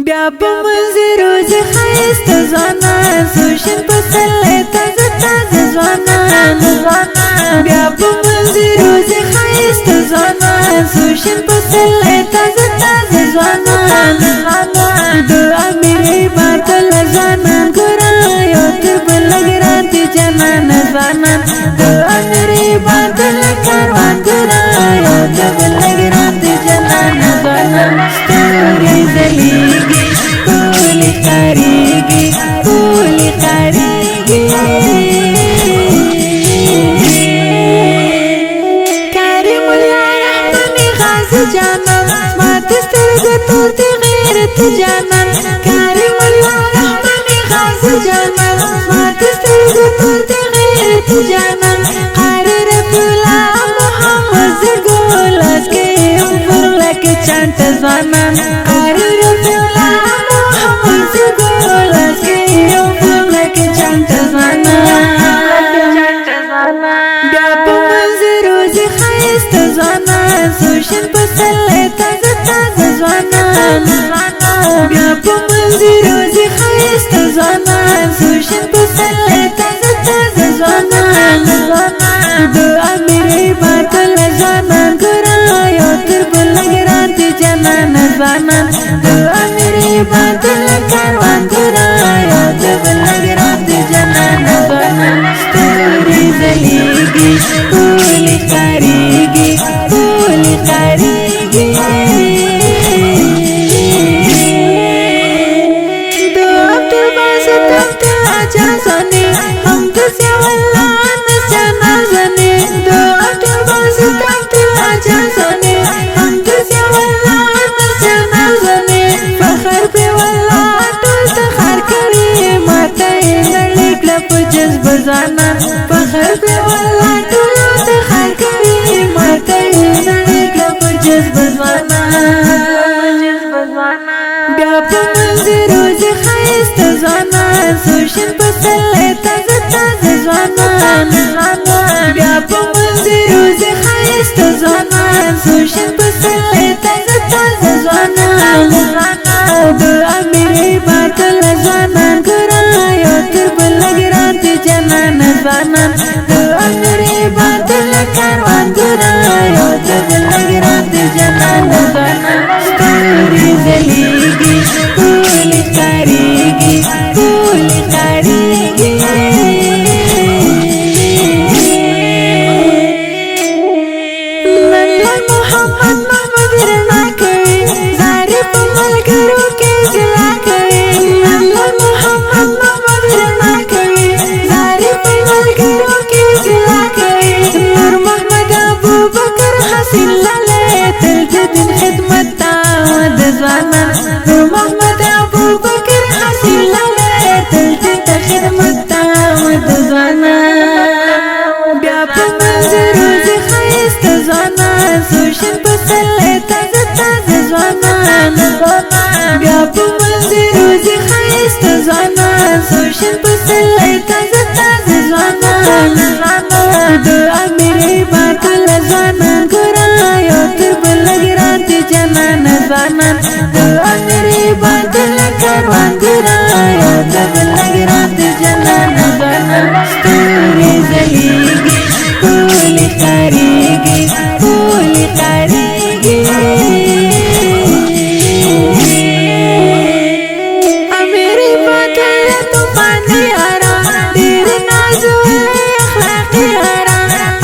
بیا په منظرو زی خیست ځوانان سوشن پسلې تازه تازه ځوانان بیا په منظرو زی خیست ځوانان سوشن پسلې تازه تازه ځوانان د امیر باطل ځوانان ګرایو تر بل ګران دي جنان ځوانان د امیر باطل کاروان ګرایو تر بل ګران دي جنان ځوانان ستوري زلیږي ټولې ښکارېږي ټولې ښکارېږي کریم الله رحمن غازي جانان زما د سترګو تور د غیرت جانان کریم الله رحمن غازي جانان زما د سترګو تور د غیرت جانان قاری رفیع الله محمد زرګولاس کې فرلک چانت ځوانان قاری رفیع الله محمد زرګولاس کې فرلک چانت ځوانان بیا په منظرو زی خیست ځوانان سوشن پسلې تازه تازه ځوانان بیا په منظرو زی خیست ځوانان سوشن پسلې تازه تازه ځوانان د امیر باطل ځوانان ګرایو تر بل ګران دي جنان ځوانان د امیر باطل کاروان ګرایو تر بل ګران دي جنان ځوانان ستوري زلیږي ټولې ښکارېږي ټولې ښکارېږي د عبدالباسط عبد اجازانې هم د سیاوالله نسجانا زنې د عبدالباسط عبد اجازانې هم د سیاوالله نسجانا زنې فخر پرې والله ټول تخار کوي ماته یې نړۍ کړه په جذب ځوانان فخر پرې والله ټول تخار کوي ماته یې نړۍ کړه په جذب ځوانان بیا په منظرو زی خیست ځوانان سوشن پسلې تازه تازه ځوانان بیا په منظرو زی خیست ځوانان سوشن پسلې تازه تازه ځوانان د امیر باطل ځوانان ګرایو تر بل ګران دي جنان ځوانان د امیر باطل کاروان ګرایو تر بل ګران دي جنان ځوانان ستوري زلیږي ټولې ښکارېږي ټولې ښکارېږي محمد محمد رڼا کوي زارې په ملګرو کې ځلا کوي محمد محمد رڼا کوي زارې په ملګرو کې ځلا کوي نور محمد ابوبکر حسین لاله تل د دین خدمت ته د ځوانان نور محمد ابوبکر حسین لاله تل د خدمت ته د ځوانان بیا په منظرو زی خیست ځوانان سوشن پسلې تازه تازه ځوانان بیا په منظرو زی خیست ځوانان سوشن پسلې تازه تازه ځوانان د امیر باطل ځوانان ګرایو تر بل ګران دي جنان ځوانان د امیر باطل کاروان ګرایو تر بل ګران دي جنان ځوانان ستوري زلیږي ټولې ښکارېږي ټولې ښکارېږي امیر باطل طوفان یارا ډېر نازوي اخلاقي یارا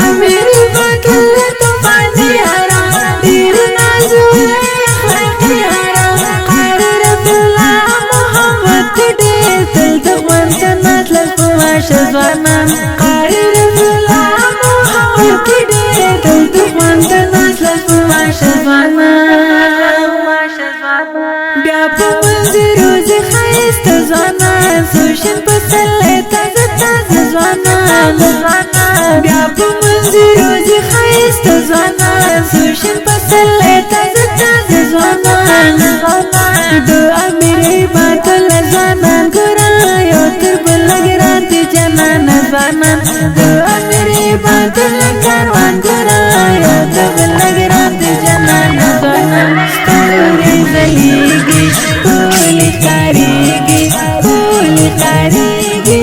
امیر باطل طوفان یارا ډېر نازوي اخلاقي یارا قاری رفیع الله محمد ډېر تل د غوان کنات لږ واشه ځوانان قاری رفیع الله محمد ډېر تل د غوان کنات لږ واشه ځوانان بیا په منظرو زی خیست ځوانان سوشن پسلې تازه تازه ځوانان بیا په منظرو زی خیست ځوانان سوشن پسلې تازه تازه ځوانان د امیر باطل ځوانان ګرایو تر بل ګران دي جنان ځوانان د امیر باطل کاروان ګرایو تر بل ګران دي جنان ځوانان ستوري زلیږي ټولې ښکاریږي ښکلي ښکاریږي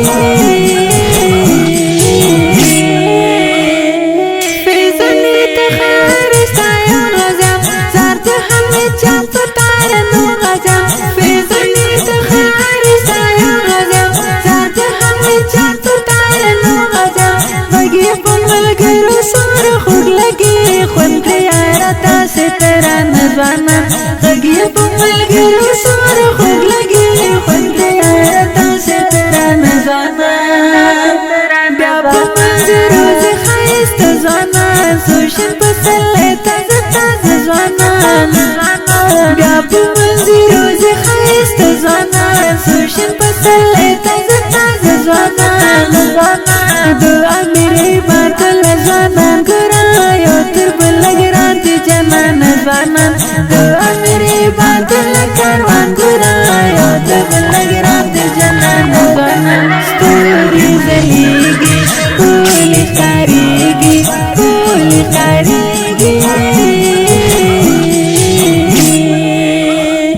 فیضانې ته ښایسته یم غزم زار ته همې چا په تاره نو غزم فیضانې ته ښایسته یم غزم زار ته همې چا په تاره نو غزم غږ یې په ملګرو سره خوږ لګي خوند کړې یاره تاسې ترانه ځوانان غږ یې په ملګرو سره خوږ لګي خوند کړې یاره تاسې ترانه ځوانان بیا په منظرو زه ښایسته ځوانان سوشن پسرلی تازه تازه ځوانان بیا په منظرو زه ښایسته ځوانان سوشن پسرلی تازه تازه ځوانان د امیر باطل ځوانان ګران یو تر بل ګران دي جنان ځوانان د امیر باطل کاروان ګران یو تر بل ګران دي جنان ځوانان ستوري ځلېږي ښکلي ښکاریږي ښکلي ښکاریږي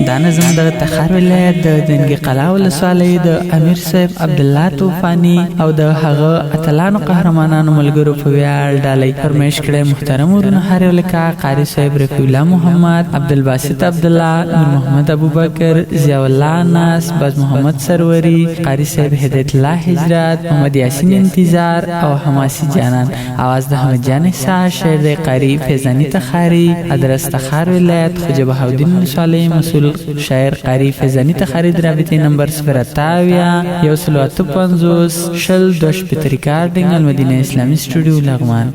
دا نظم د تخار ولایت د دنګي قلعه ولسوالۍ د امیر صاحب عبدالله طوفاني او د هغه اتلانو قهرمانانو ملګرو په ویاړ ډالۍ فرمایش کړی محترم ورونو هر یو لکه قاري صاحب رفیع الله محمد عبدالباسط عبدالله نور محمد ابوبکر ضیاء الله ناس باز محمد سروری قاري صاحب هدایت الله هجرت محمد یاسین انتظار او حماسي جانان आवाज د احمد جان احساس شعر د قاری فیضانی تخاری ادرس تخار ولایت خواجه بهاءالدین ولسوالۍ مسئول شاعر قاری فیضانی تخاری رابطه نمبر 058 155 شل دوش پتریکارډینګ المدینه اسلامي سټوډیو لغمان